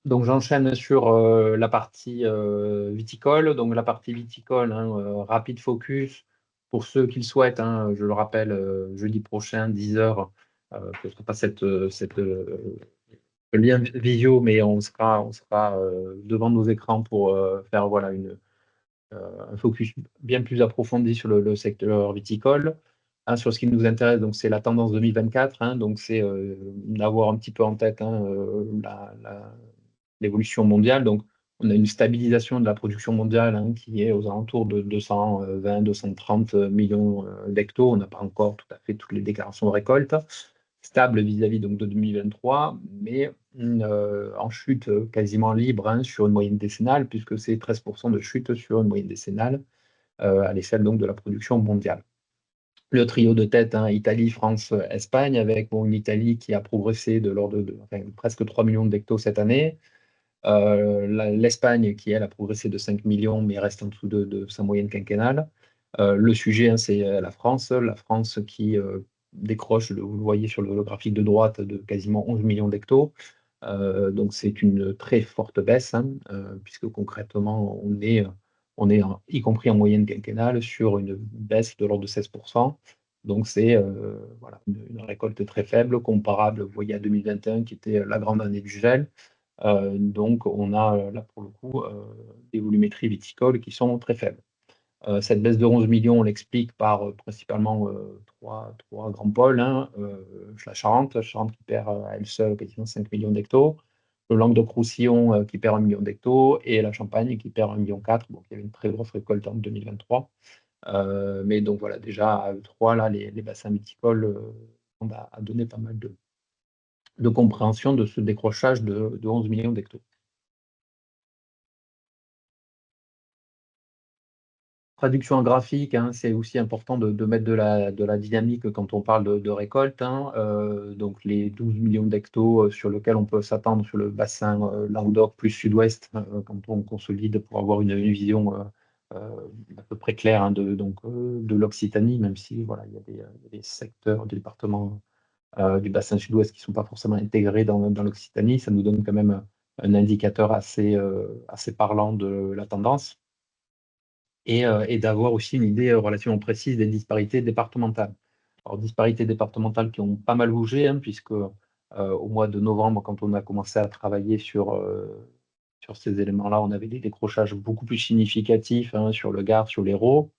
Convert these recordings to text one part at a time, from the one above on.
Donc j'enchaîne sur la partie viticole. Donc la partie viticole, hein, rapide focus pour ceux qui le souhaitent, hein, je le rappelle, jeudi prochain, 10 h. Ce ne sera pas le lien visio, mais on sera devant nos écrans pour faire voilà, un focus bien plus approfondi sur le secteur viticole. Hein, sur ce qui nous intéresse, donc c'est la tendance 2024, hein, donc c'est d'avoir un petit peu en tête, hein, l'évolution mondiale. Donc, on a une stabilisation de la production mondiale, hein, qui est aux alentours de 220-230 millions d'hectos. On n'a pas encore tout à fait toutes les déclarations de récolte, stable vis-à-vis donc de 2023, mais en chute quasiment libre, hein, sur une moyenne décennale, puisque c'est 13% de chute sur une moyenne décennale à l'échelle donc de la production mondiale. Le trio de tête, hein, Italie, France, Espagne, avec bon, une Italie qui a progressé de l'ordre de enfin, presque 3 millions d'hectos cette année. L'Espagne, qui elle a progressé de 5 millions, mais reste en dessous de sa moyenne quinquennale. Le sujet, hein, c'est la France. La France qui décroche, vous le voyez sur le graphique de droite, de quasiment 11 millions d'hectos. Donc c'est une très forte baisse, hein, puisque concrètement, on est y compris en moyenne quinquennale, sur une baisse de l'ordre de 16%. Donc c'est voilà, une récolte très faible, comparable, vous voyez, à 2021, qui était la grande année du gel. Donc, on a là pour le coup des volumétries viticoles qui sont très faibles. Cette baisse de 11 millions, on l'explique par principalement trois grands pôles, hein. La Charente qui perd à elle seule quasiment 5 millions d'hectos, le Languedoc-Roussillon qui perd 1 million d'hectos, et la Champagne qui perd 1,4 million. Donc, il y avait une très grosse récolte en 2023. Mais donc voilà, déjà à E3, là, les bassins viticoles on a donné pas mal de compréhension de ce décrochage de 11 millions d'hectos. Traduction en graphique, hein, c'est aussi important de mettre de la dynamique quand on parle de récolte, hein. Donc les 12 millions d'hectos sur lesquels on peut s'attendre sur le bassin Languedoc plus sud-ouest, quand on consolide pour avoir une vision à peu près claire, hein, de l'Occitanie, même si voilà, il y a des secteurs, des départements du bassin sud-ouest qui ne sont pas forcément intégrés dans l'Occitanie. Ça nous donne quand même un indicateur assez parlant de la tendance. Et d'avoir aussi une idée relativement précise des disparités départementales. Alors, disparités départementales qui ont pas mal bougé, hein, puisque au mois de novembre, quand on a commencé à travailler sur ces éléments-là, on avait des décrochages beaucoup plus significatifs, hein, sur le Gard, sur l'Hérault.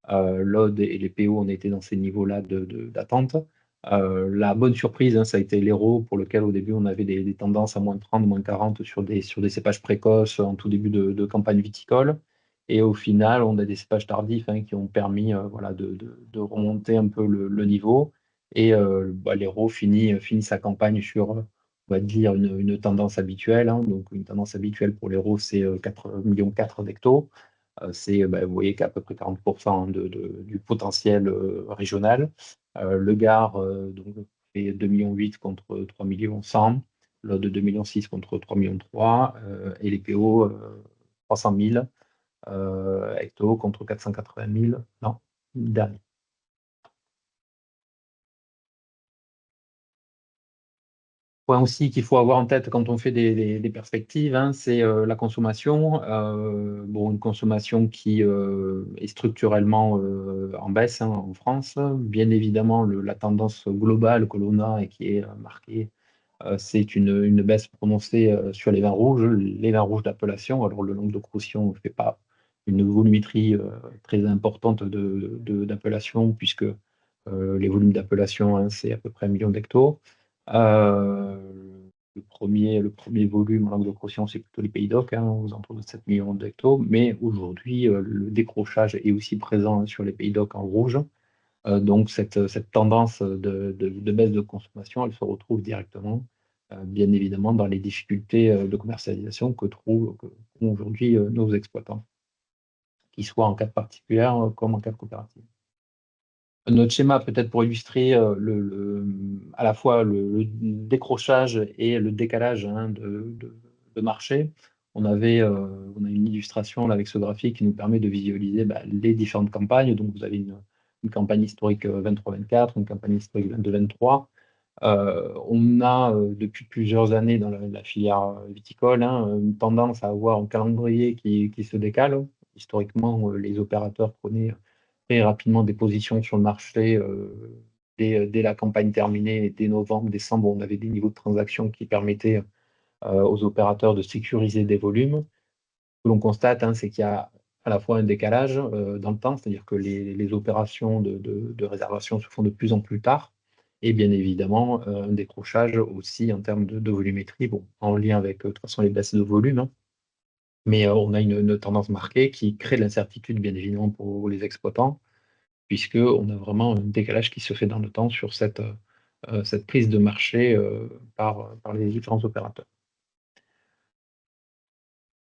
L'Aude et les PO, on était dans ces niveaux-là d'attente. La bonne surprise, hein, ça a été l'Hérault, pour lequel au début on avait des tendances à moins 30, moins 40 sur des cépages précoces en tout début de campagne viticole. Et au final, on a des cépages tardifs, hein, qui ont permis voilà, de remonter un peu le niveau. Et l'Hérault finit sa campagne sur, on va dire, une tendance habituelle, hein. Donc une tendance habituelle pour l'Hérault, c'est 4,4 millions d'hectos. Vous voyez qu'à peu près 40% du potentiel régional. Le Gard donc, fait 2,8 millions contre 3,1 millions, l'autre de 2,6 millions contre 3,3 millions, et les PO 300 000 hectos contre 480 000, non, dernier. Point aussi qu'il faut avoir en tête quand on fait des perspectives, hein, c'est la consommation. Bon, une consommation qui est structurellement en baisse, hein, en France. Bien évidemment, la tendance globale que l'on a et qui est marquée, c'est une baisse prononcée sur les vins rouges d'appellation. Alors, le Languedoc-Roussillon ne fait pas une volumétrie très importante d'appellation, puisque les volumes d'appellation, hein, c'est à peu près 1 million d'hectos. Euh, le premier volume en Languedoc-Roussillon, c'est plutôt les Pays d'Oc, hein, aux alentours de 7 millions d'hectos. Mais aujourd'hui, le décrochage est aussi présent sur les Pays d'Oc en rouge. Donc, cette tendance de baisse de consommation, elle se retrouve directement, bien évidemment, dans les difficultés de commercialisation qu'ont aujourd'hui nos exploitants, qu'ils soient en cave particulière comme en cave coopérative. Notre schéma, peut-être pour illustrer à la fois le décrochage et le décalage, hein, de marché, on a une illustration là, avec ce graphique qui nous permet de visualiser les différentes campagnes. Donc, vous avez une campagne historique 23-24, une campagne historique 22-23. On a depuis plusieurs années dans la filière viticole une tendance à avoir un calendrier qui se décale. Historiquement, les opérateurs prenaient très rapidement des positions sur le marché dès la campagne terminée, dès novembre, décembre, on avait des niveaux de transactions qui permettaient aux opérateurs de sécuriser des volumes. Ce que l'on constate, c'est qu'il y a à la fois un décalage dans le temps, c'est-à-dire que les opérations de réservation se font de plus en plus tard, et bien évidemment un décrochage aussi en termes de volumétrie, bon, en lien avec de toute façon les baisses de volume, mais on a une tendance marquée qui crée de l'incertitude bien évidemment pour les exploitants, puisqu'on a vraiment un décalage qui se fait dans le temps sur cette prise de marché par les différents opérateurs.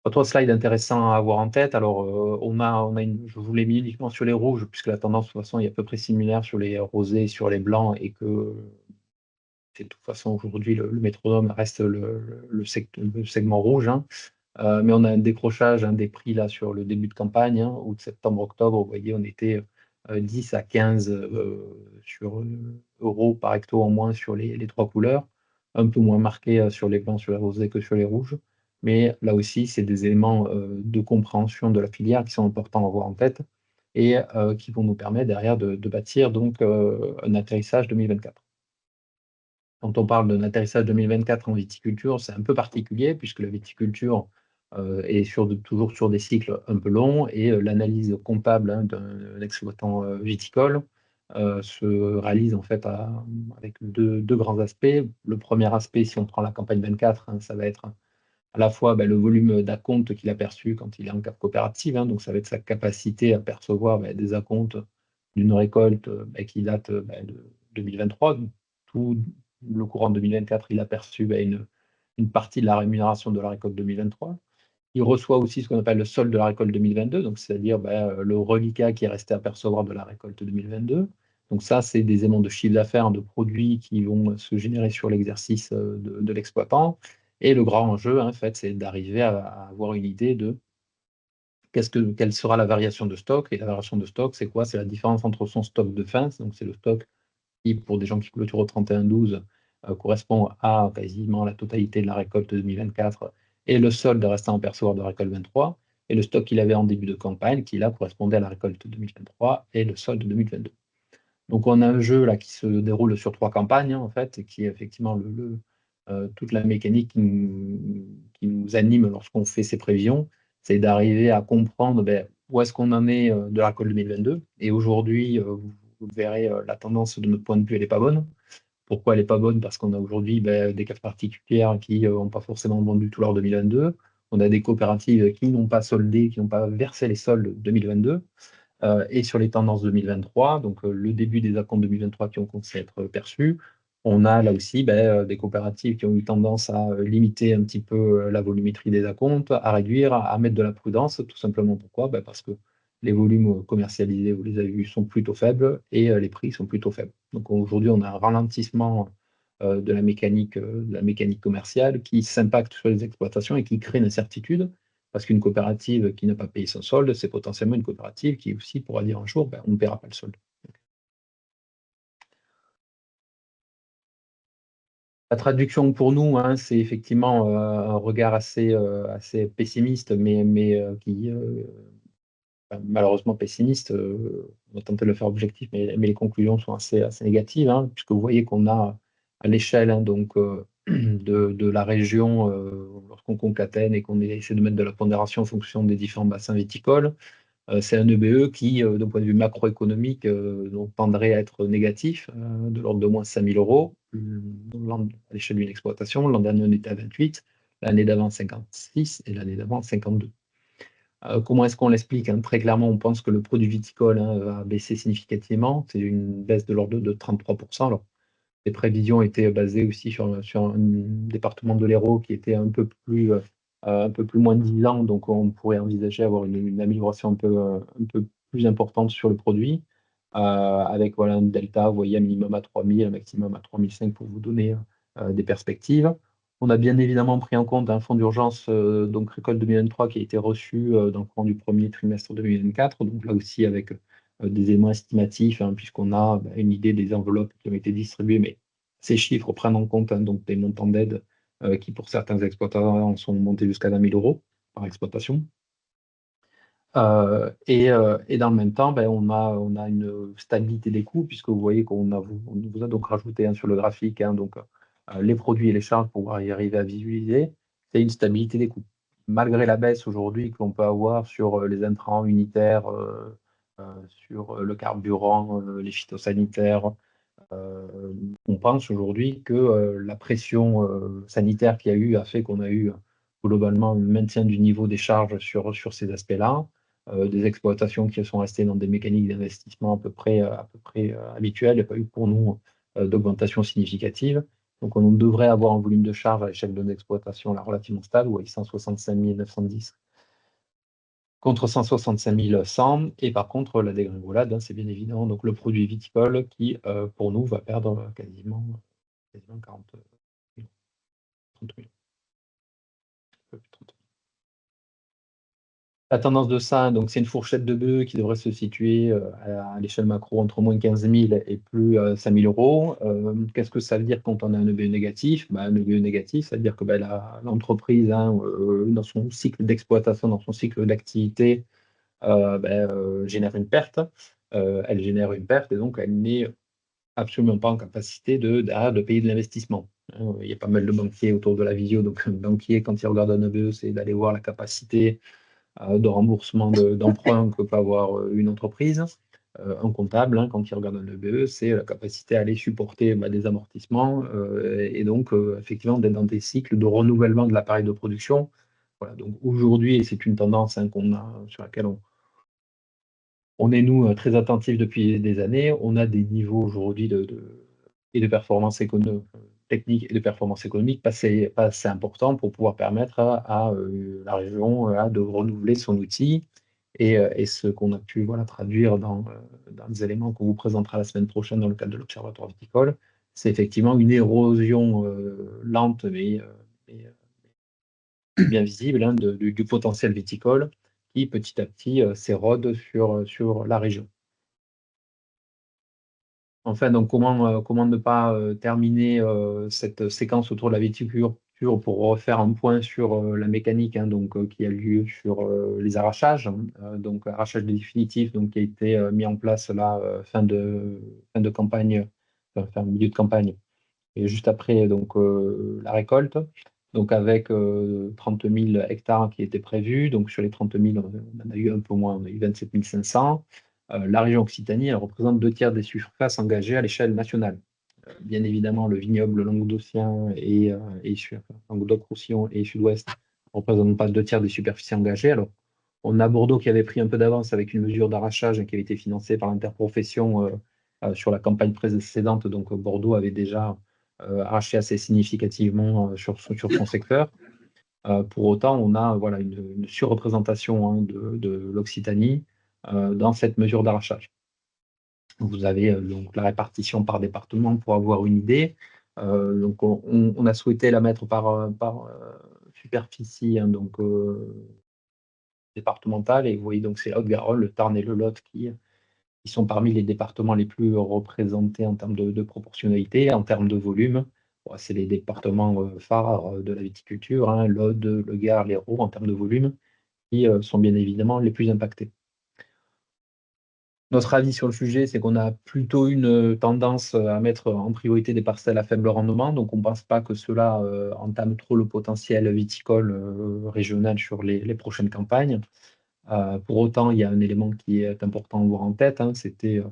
Autre slide intéressant à avoir en tête, alors je vous l'ai mis uniquement sur les rouges, puisque la tendance de toute façon est à peu près similaire sur les rosés et sur les blancs, et que c'est de toute façon aujourd'hui le métronome reste le segment rouge. Mais on a un décrochage des prix là sur le début de campagne, août, septembre, octobre. Vous voyez, on était 10 à 15 euros par hecto en moins sur les trois couleurs, un peu moins marqué sur les blancs, sur les rosés que sur les rouges. Mais là aussi, c'est des éléments de compréhension de la filière qui sont importants à avoir en tête et qui vont nous permettre derrière de bâtir donc un atterrissage 2024. Quand on parle d'un atterrissage 2024 en viticulture, c'est un peu particulier puisque la viticulture est toujours sur des cycles un peu longs, et l'analyse comptable d'un exploitant viticole se réalise en fait avec deux grands aspects. Le premier aspect, si on prend la campagne 24, ça va être à la fois le volume d'acomptes qu'il a perçu quand il est en coopérative, donc ça va être sa capacité à percevoir des acomptes d'une récolte qui date de 2023. Donc, tout le courant de 2024, il a perçu une partie de la rémunération de la récolte 2023. Il reçoit aussi ce qu'on appelle le solde de la récolte 2022, donc c'est-à-dire le reliquat qui est resté à percevoir de la récolte 2022. Donc ça, c'est des éléments de chiffre d'affaires, de produits qui vont se générer sur l'exercice de l'exploitant. Et le grand enjeu, en fait, c'est d'arriver à avoir une idée de quelle sera la variation de stock. Et la variation de stock, c'est quoi? C'est la différence entre son stock de fin, donc c'est le stock qui, pour des gens qui clôturent au 31-12, correspond à quasiment la totalité de la récolte 2024, et le solde restant à percevoir de la récolte 23, et le stock qu'il avait en début de campagne, qui là correspondait à la récolte 2023 et le solde 2022. Donc on a un jeu là qui se déroule sur 3 campagnes, en fait, et qui est effectivement toute la mécanique qui nous anime lorsqu'on fait ces prévisions, c'est d'arriver à comprendre où est-ce qu'on en est de la récolte 2022. Et aujourd'hui, vous verrez, la tendance de notre point de vue, elle n'est pas bonne. Pourquoi elle n'est pas bonne? Parce qu'on a aujourd'hui des cas particulières qui n'ont pas forcément vendu tout leur 2022. On a des coopératives qui n'ont pas soldé, qui n'ont pas versé les soldes 2022. Et sur les tendances 2023, donc le début des acomptes 2023 qui ont commencé à être perçus, on a là aussi des coopératives qui ont eu tendance à limiter un petit peu la volumétrie des acomptes, à réduire, à mettre de la prudence, tout simplement. Pourquoi? Parce que les volumes commercialisés, vous les avez vus, sont plutôt faibles, et les prix sont plutôt faibles. Donc aujourd'hui, on a un ralentissement de la mécanique commerciale qui s'impacte sur les exploitations et qui crée une incertitude. Parce qu'une coopérative qui n'a pas payé son solde, c'est potentiellement une coopérative qui aussi pourra dire un jour, on ne paiera pas le solde. La traduction pour nous, c'est effectivement un regard assez pessimiste, mais qui, malheureusement pessimiste. On va tenter de le faire objectif, mais les conclusions sont assez négatives, puisque vous voyez qu'on a à l'échelle donc de la région, lorsqu'on concatène et qu'on essaie de mettre de la pondération en fonction des différents bassins viticoles, c'est un EBE qui, d'un point de vue macroéconomique, donc tendrait à être négatif, de l'ordre de moins 5 000 euros à l'échelle d'une exploitation. L'an dernier, on était à 28, l'année d'avant 56 et l'année d'avant 52. Comment est-ce qu'on l'explique? Très clairement, on pense que le produit viticole va baisser significativement. C'est une baisse de l'ordre de 33%. Alors, les prévisions étaient basées aussi sur un département de l'Hérault qui était un peu plus moins de 10 ans, donc on pourrait envisager avoir une amélioration un peu plus importante sur le produit, avec voilà, un delta, vous voyez, un minimum à 3 000, un maximum à 3 500 pour vous donner des perspectives. On a bien évidemment pris en compte un fonds d'urgence, donc récolte 2023, qui a été reçu dans le courant du premier trimestre 2024, donc là aussi avec des éléments estimatifs, puisqu'on a une idée des enveloppes qui ont été distribuées, mais Ces chiffres prennent en compte donc des montants d'aide qui, pour certains exploitants, sont montés jusqu'à 20 000 euros par exploitation. Et dans le même temps, ben, on a une stabilité des coûts, puisque vous voyez on vous a donc rajouté sur le graphique donc, les produits et les charges pour pouvoir y arriver à visualiser. C'est une stabilité des coûts. Malgré la baisse aujourd'hui que l'on peut avoir sur les intrants unitaires, sur le carburant, les phytosanitaires, on pense aujourd'hui que la pression sanitaire qu'il y a eu a fait qu'on a eu globalement un maintien du niveau des charges sur ces aspects-là, des exploitations qui sont restées dans des mécaniques d'investissement à peu près habituelles. Il n'y a pas eu pour nous d'augmentation significative. Donc on devrait avoir un volume de charge à l'échelle de l'exploitation relativement stable, ou à 165 910 contre 165 100. Et par contre, la dégringolade, c'est bien évident. Donc le produit viticole qui, pour nous, va perdre quasiment 40 000, 30 000, un peu plus de 30 000. La tendance de ça, donc c'est une fourchette de bœufs qui devrait se situer à l'échelle macro entre moins 15 000 et plus 5 000 euros. Qu'est-ce que ça veut dire quand on a un EBE négatif? Un EBE négatif, ça veut dire que l'entreprise, dans son cycle d'exploitation, dans son cycle d'activité, génère une perte. Elle génère une perte et donc elle n'est absolument pas en capacité de payer de l'investissement. Il y a pas mal de banquiers autour de la visio, donc un banquier, quand il regarde un EBE, c'est d'aller voir la capacité de remboursement d'emprunt que peut avoir une entreprise. Un comptable, quand il regarde un EBE, c'est la capacité à aller supporter des amortissements et donc effectivement d'être dans des cycles de renouvellement de l'appareil de production. Voilà, donc aujourd'hui, et c'est une tendance sur laquelle on est, nous, très attentifs depuis des années. On a des niveaux aujourd'hui et de performance technique et de performance économique pas assez importants pour pouvoir permettre à la région de renouveler son outil. Et ce qu'on a pu traduire dans les éléments qu'on vous présentera la semaine prochaine dans le cadre de l'Observatoire viticole, c'est effectivement une érosion lente mais bien visible du potentiel viticole qui petit à petit s'érode sur la région. Enfin, donc comment ne pas terminer cette séquence autour de la viticulture pour refaire un point sur la mécanique qui a lieu sur les arrachages, donc arrachage définitif qui a été mis en place là fin de campagne, enfin milieu de campagne et juste après la récolte. Donc avec 30 000 hectares qui étaient prévus, donc sur les 30 000, on en a eu un peu moins, on a eu 27 500. La région Occitanie, elle représente 2 tiers des surfaces engagées à l'échelle nationale. Bien évidemment, le vignoble languedocien et Languedoc-Roussillon et Sud-Ouest ne représentent pas 2 tiers des superficies engagées. Alors, on a Bordeaux qui avait pris un peu d'avance avec une mesure d'arrachage qui avait été financée par l'interprofession sur la campagne précédente. Donc, Bordeaux avait déjà arraché assez significativement sur son secteur. Pour autant, on a une surreprésentation de l'Occitanie dans cette mesure d'arrachage. Vous avez donc la répartition par département pour avoir une idée. Donc on a souhaité la mettre par superficie départementale, et vous voyez donc c'est la Haute-Garonne, le Tarn et le Lot qui sont parmi les départements les plus représentés en termes de proportionnalité, en termes de volume. C'est les départements phares de la viticulture, l'Aude, le Gard, l'Hérault, en termes de volume, qui sont bien évidemment les plus impactés. Notre avis sur le sujet, c'est qu'on a plutôt une tendance à mettre en priorité des parcelles à faible rendement. Donc, on ne pense pas que cela entame trop le potentiel viticole régional sur les prochaines campagnes. Pour autant, il y a un élément qui est important à avoir en tête, c'était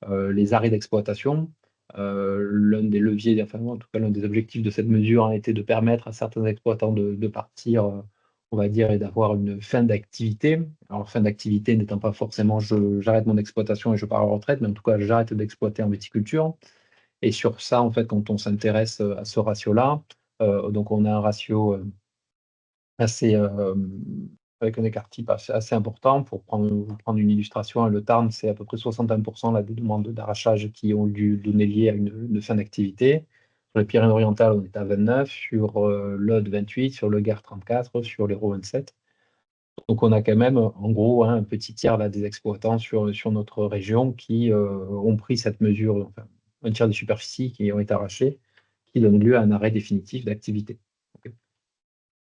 les arrêts d'exploitation. L'un des leviers, enfin, en tout cas, l'un des objectifs de cette mesure a été de permettre à certains exploitants de partir, on va dire, et d'avoir une fin d'activité. Alors, fin d'activité n'étant pas forcément j'arrête mon exploitation et je pars à la retraite, mais en tout cas, j'arrête d'exploiter en viticulture. Et sur ça, en fait, quand on s'intéresse à ce ratio-là, donc on a un ratio assez, avec un écart type assez important. Pour vous prendre une illustration, le Tarn, c'est à peu près 61% là, des demandes d'arrachage qui ont dû donner lieu à une fin d'activité. Sur les Pyrénées-Orientales, on est à 29, sur l'Aude 28, sur le Gard 34, sur l'Hérault 27. Donc on a quand même, en gros, un petit tiers là, des exploitants sur notre région qui ont pris cette mesure, enfin, un tiers des superficies qui ont été arrachées, qui donne lieu à un arrêt définitif d'activité.